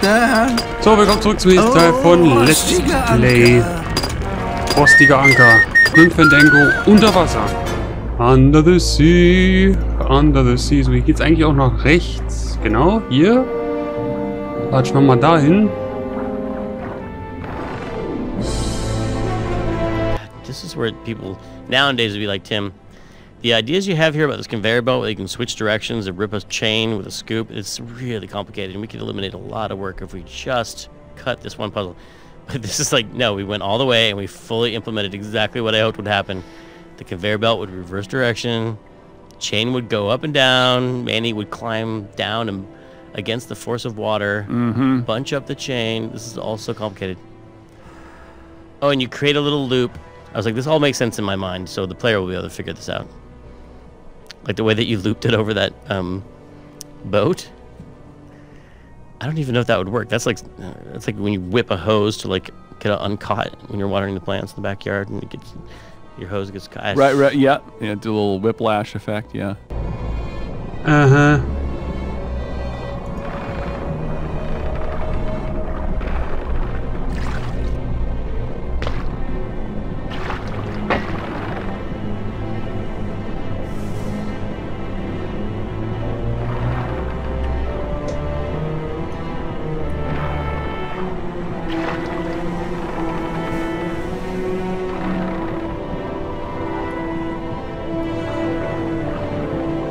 So, willkommen zurück zum nächsten Teil von Let's Play. Rostiger Anker. Grim Fandango unter Wasser. Under the sea. Under the sea. So, hier geht's eigentlich auch nach rechts. Genau, hier. Latschen wir mal dahin. This is where people nowadays would be like, Tim, the ideas you have here about this conveyor belt where you can switch directions and rip a chain with a scoop, it's really complicated, and we could eliminate a lot of work if we just cut this one puzzle. But this is like, no, we went all the way and we fully implemented exactly what I hoped would happen. The conveyor belt would reverse direction, chain would go up and down, Manni would climb down and against the force of water, bunch up the chain. This is all so complicated. Oh, and you create a little loop. I was like, this all makes sense in my mind, so the player will be able to figure this out. Like the way that you looped it over that boat. I don't even know if that would work. That's like when you whip a hose to like get it uncaught when you're watering the plants in the backyard and it gets your hose gets caught. Right, yeah, do a little whiplash effect, yeah.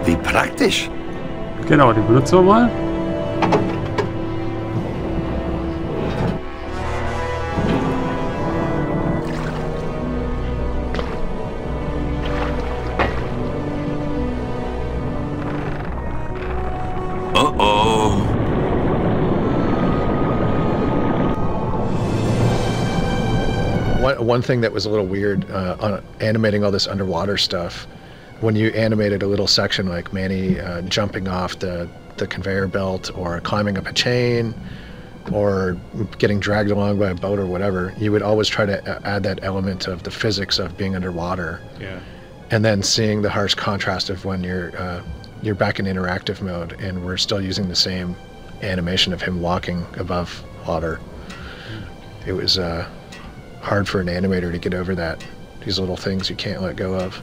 Wie praktisch. Genau, die benutzen wir mal. Oh. One thing that was a little weird on animating all this underwater stuff, when you animated a little section like Manni jumping off the conveyor belt or climbing up a chain or getting dragged along by a boat or whatever, you would always try to add that element of the physics of being underwater. Yeah. And then seeing the harsh contrast of when you're back in interactive mode and we're still using the same animation of him walking above water. It was hard for an animator to get over that. These little things you can't let go of.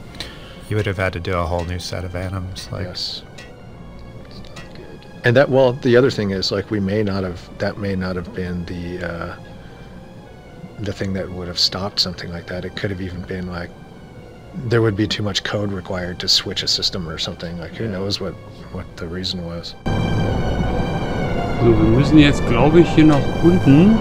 You would have had to do a whole new set of anims. Like. Yes. It's not good. And that, well, the other thing is, like, that may not have been the thing that would have stopped something like that. It could have even been like, there would be too much code required to switch a system or something. Like, who knows what the reason was. So, wir müssen jetzt, glaube ich, hier nach unten.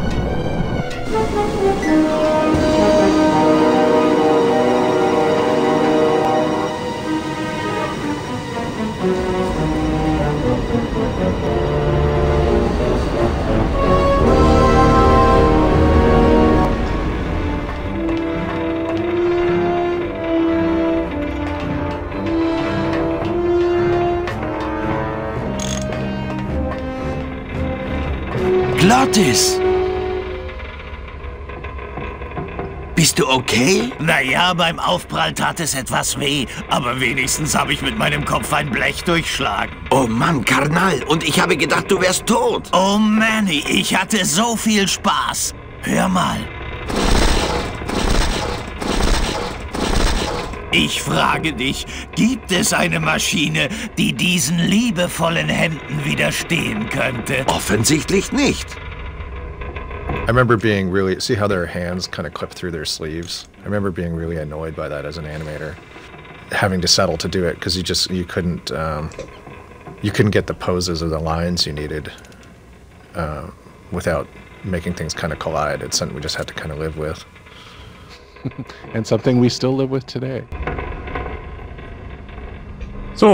Glottis! Bist du okay? Naja, beim Aufprall tat es etwas weh, aber wenigstens habe ich mit meinem Kopf ein Blech durchschlagen. Oh Mann, Karnal, und ich habe gedacht, du wärst tot. Oh Manni, ich hatte so viel Spaß. Hör mal. Ich frage dich, gibt es eine Maschine, die diesen liebevollen Händen widerstehen könnte? Offensichtlich nicht. I remember being really, see how their hands kind of clip through their sleeves? I remember being really annoyed by that as an animator. Having to settle to do it because you couldn't get the poses or the lines you needed without making things kind of collide. It's something we just had to kind of live with. And something we still live with today. So,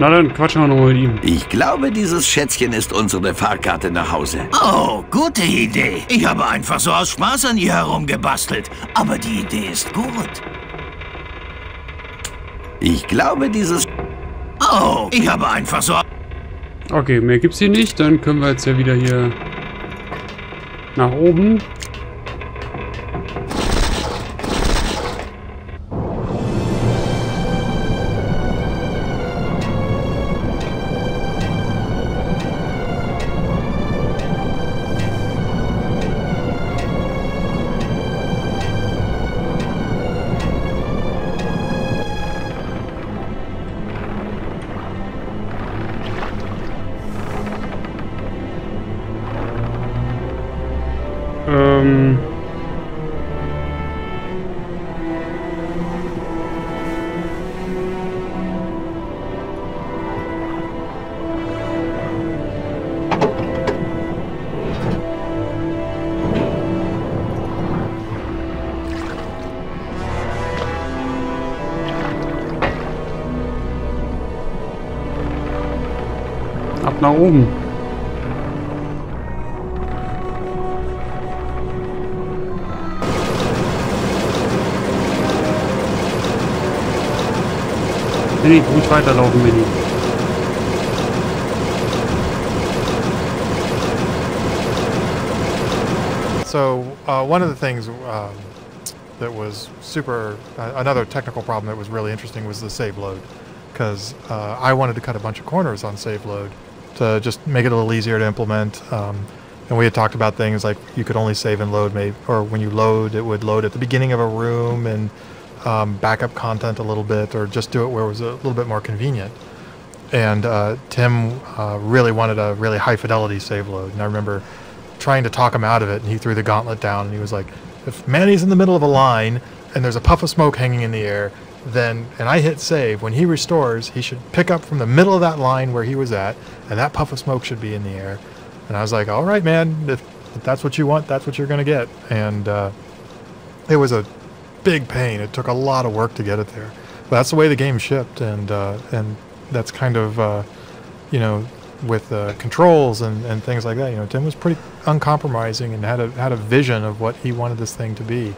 na dann quatschen wir nochmal mit ihm. Ich glaube, dieses Schätzchen ist unsere Fahrkarte nach Hause. Oh, gute Idee. Ich habe einfach so aus Spaß an ihr herumgebastelt. Aber die Idee ist gut. Ich glaube, dieses... Oh, ich habe einfach so... Okay, mehr gibt's hier nicht. Dann können wir jetzt ja wieder hier nach oben. Ab nach oben. Nee, ruhig weiterlaufen, Manni. So one of the things that was super, another technical problem that was really interesting was the save load, because I wanted to cut a bunch of corners on save load to just make it a little easier to implement. And we had talked about things like you could only save and load, or when you load, it would load at the beginning of a room and back up content a little bit, or just do it where it was a little bit more convenient. And Tim really wanted a really high fidelity save load, and I remember trying to talk him out of it, and he threw the gauntlet down, and he was like, if Manny's in the middle of a line and there's a puff of smoke hanging in the air, then, and I hit save, when he restores, he should pick up from the middle of that line where he was at, and that puff of smoke should be in the air. And I was like, all right, man, if that's what you want, that's what you're going to get. And it was a big pain. It took a lot of work to get it there. But that's the way the game shipped, and that's kind of, you know, with controls and things like that. You know, Tim was pretty uncompromising and had a vision of what he wanted this thing to be.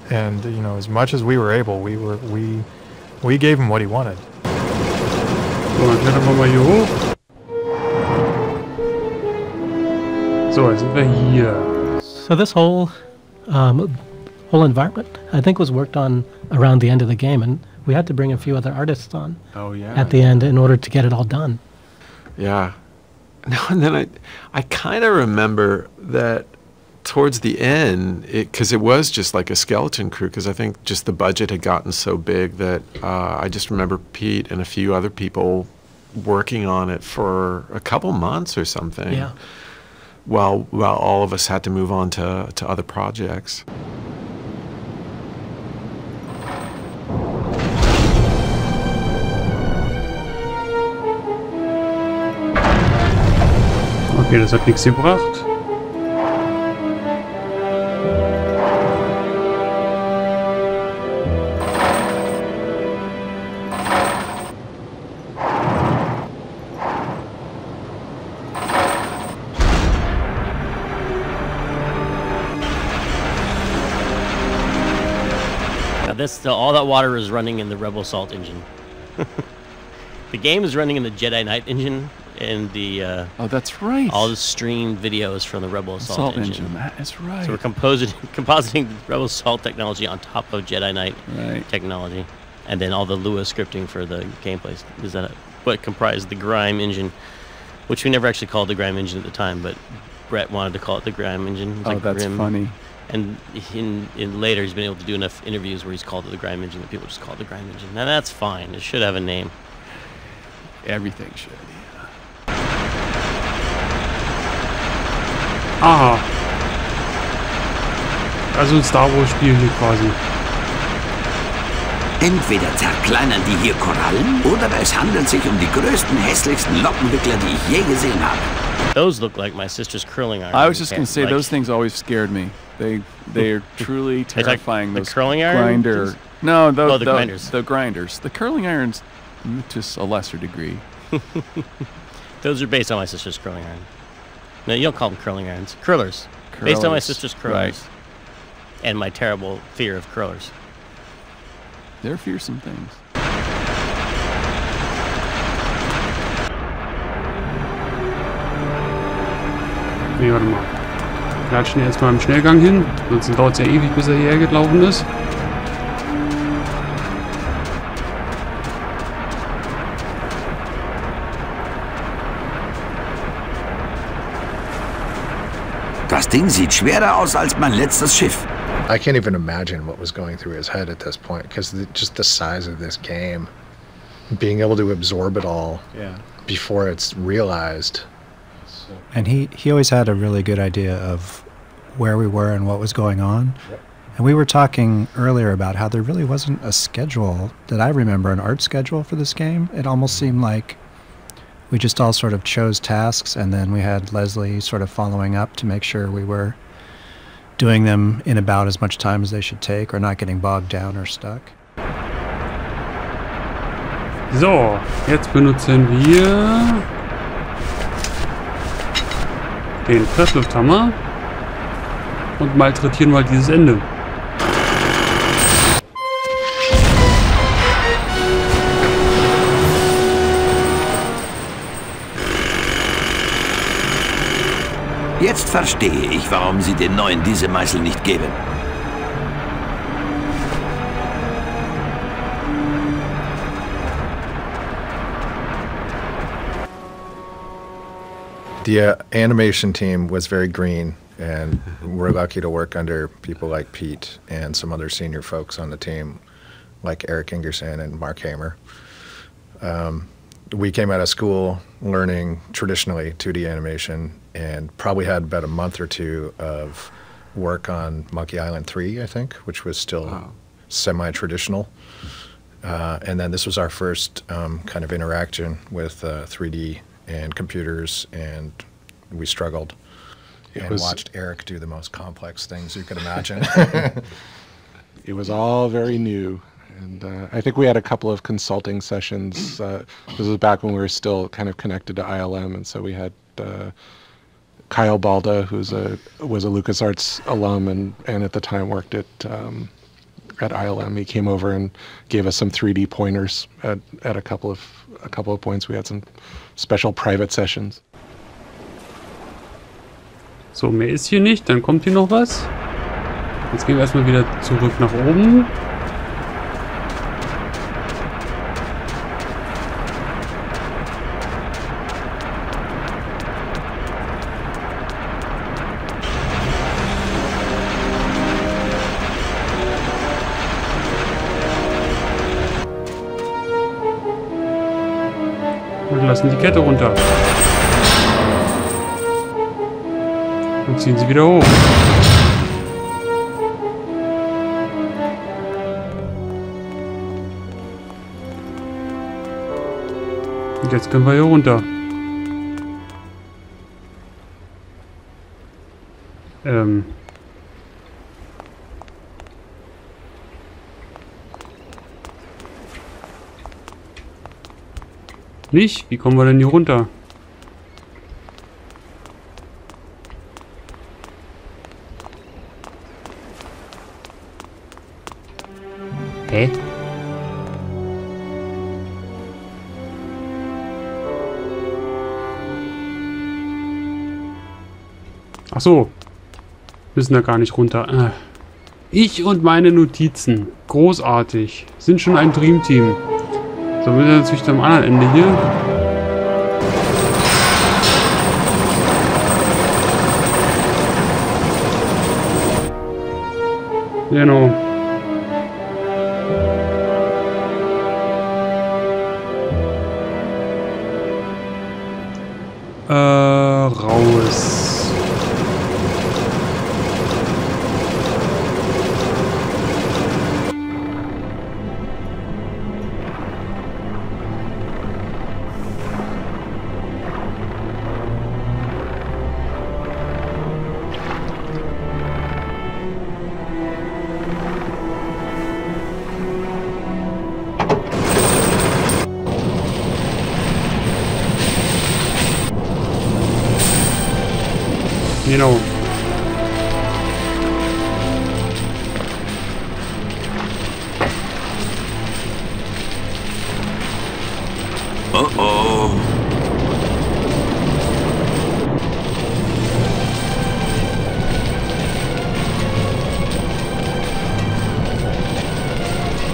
And you know, as much as we were able, we gave him what he wanted. So, dann klettern wir mal hier hoch. So, jetzt sind wir hier. So this whole environment, I think, was worked on around the end of the game, and we had to bring a few other artists on at the end in order to get it all done. Yeah. No, and then I kind of remember that towards the end, because it was just like a skeleton crew, because I think just the budget had gotten so big that I just remember Pete and a few other people working on it for a couple months or something. Yeah. While all of us had to move on to other projects. Okay, das hat nichts gebracht. All that water is running in the Rebel Assault engine. The game is running in the Jedi Knight engine, and the oh, that's right. all the streamed videos from the Rebel Assault engine. That is right. So we're compositing Rebel Assault technology on top of Jedi Knight technology, and then all the Lua scripting for the gameplay. Is that what comprised the Grime engine, which we never actually called the Grime engine at the time, but Brett wanted to call it the Grime engine. Oh, like that's Grim. Funny. And in later, he's been able to do enough interviews where he's called it the Grime engine that people just call it the Grime engine. Now that's fine. It should have a name. Everything should. Aha. Also ein Star Wars Spiel hier quasi. Entweder zerkleinern die hier Korallen oder es handelt sich um die größten, hässlichsten Lockenwickler, die ich je gesehen habe. Those look like my sister's curling iron. I was just going to say, those things always scared me. They are truly terrifying. Those curling iron? Grinder. No, the grinders. The grinders. The curling irons, to a lesser degree. Those are based on my sister's curling iron. No, you don't call them curling irons. Curlers. Based on my sister's curlers. Right. And my terrible fear of curlers. They're fearsome things. Nee, warte mal. Klatschen wir erstmal im Schnellgang hin, sonst dauert es ja ewig, bis er hierher gelaufen ist. Das Ding sieht schwerer aus als mein letztes Schiff. I can't even imagine what was going through his head at this point, because just the size of this game, being able to absorb it all before it's realized. And he always had a really good idea of where we were and what was going on. Yep. And we were talking earlier about how there really wasn't a schedule that I remember, an art schedule for this game. It almost seemed like we just all sort of chose tasks, and then we had Leslie sort of following up to make sure we were doing them in about as much time as they should take or not getting bogged down or stuck. So, jetzt benutzen wir den Presslufthammer und malträtieren mal dieses Ende. Jetzt verstehe ich, warum Sie den Neuen diese Meißel nicht geben. The animation team was very green, and we're lucky to work under people like Pete and some other senior folks on the team, like Eric Ingerson and Mark Hamer. We came out of school learning traditionally 2D animation and probably had about a month or two of work on Monkey Island 3, I think, which was still semi-traditional. And then this was our first kind of interaction with 3D and computers, and we struggled and watched Eric do the most complex things you could imagine. It was all very new, and I think we had a couple of consulting sessions. This was back when we were still kind of connected to ILM, and so we had Kyle Balda, who was a LucasArts alum and at the time worked at ILM. He came over and gave us some 3D pointers at a couple of points. We had some special private sessions. So, mehr ist hier nicht. Dann kommt hier noch was. Jetzt gehen wir erstmal wieder zurück nach oben. Und lassen die Kette runter. Und ziehen sie wieder hoch. Und jetzt können wir hier runter. Nicht? Wie kommen wir denn hier runter? Hä? Ach so. Müssen da gar nicht runter. Ich und meine Notizen. Großartig. Sind schon ein Dreamteam. So, wir sind natürlich am anderen Ende hier. Genau. Raus. Genau. Oh oh.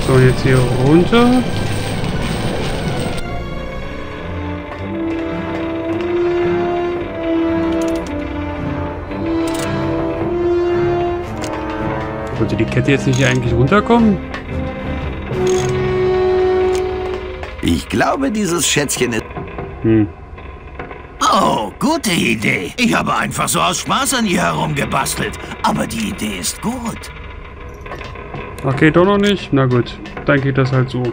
So, jetzt hier runter. Wollte die Kette jetzt nicht hier eigentlich runterkommen? Ich glaube, dieses Schätzchen ist... Oh, gute Idee. Ich habe einfach so aus Spaß an ihr herumgebastelt. Aber die Idee ist gut. Okay, doch noch nicht? Na gut, dann geht das halt so.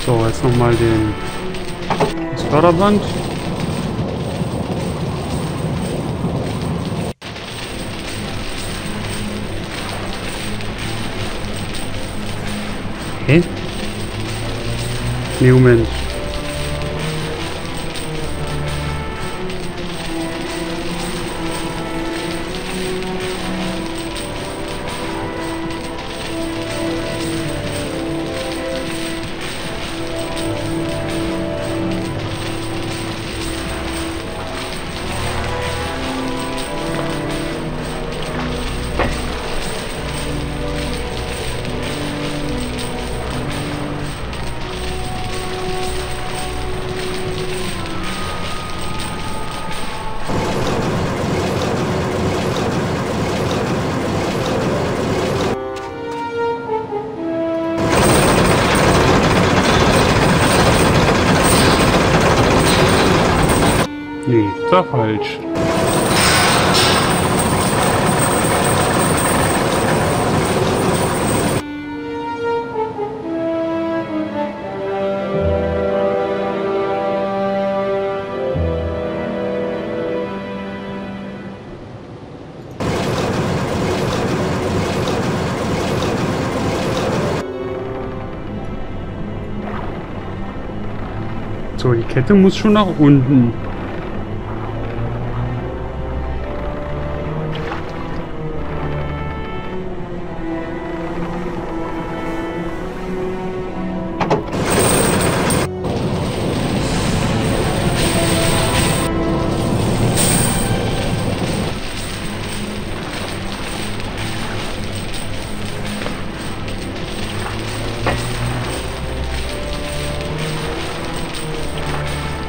So, jetzt nochmal das Förderband. Hä? Nee, Moment. Nee, ist doch falsch. So, die Kette muss schon nach unten.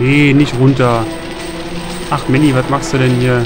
Nee, nicht runter. Ach, Manni, was machst du denn hier?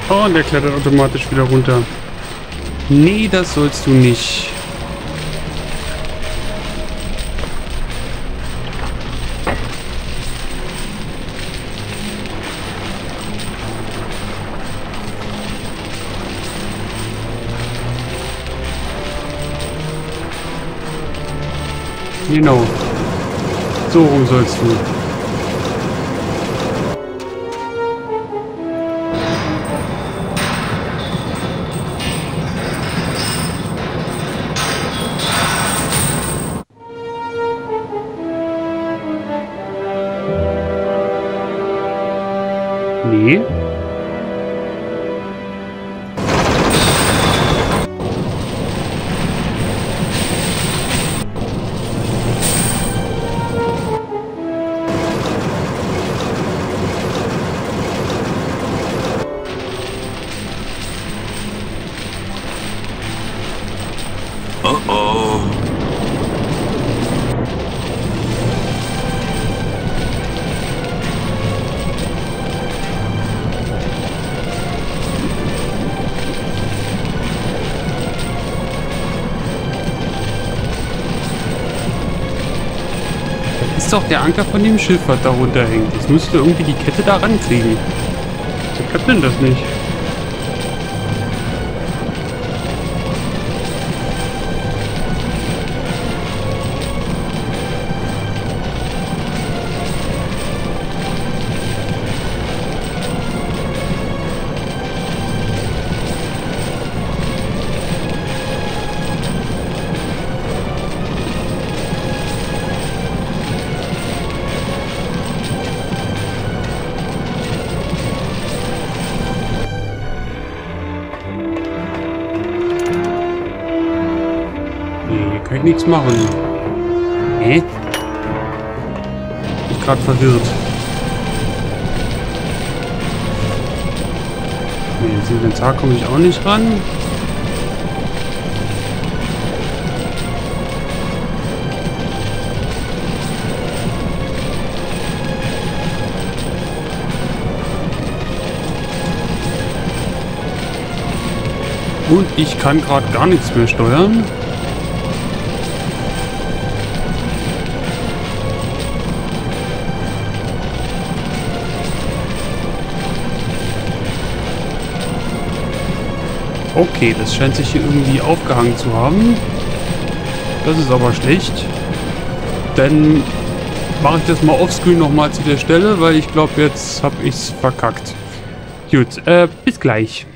Oh, und der klettert automatisch wieder runter. Nee, das sollst du nicht. Genau. So rum sollst du. Nee. Oh oh. Ist doch der Anker von dem Schiff, was da runterhängt. Jetzt musst du irgendwie die Kette da rankriegen. Wie klappt denn das nicht? Kann ich nichts machen. Hä? Ich bin gerade verwirrt. Nee, ins Inventar komme ich auch nicht ran. Und ich kann gerade gar nichts mehr steuern. Okay, das scheint sich hier irgendwie aufgehangen zu haben. Das ist aber schlecht. Dann mache ich das mal offscreen nochmal zu der Stelle, weil ich glaube, jetzt habe ich es verkackt. Gut, bis gleich.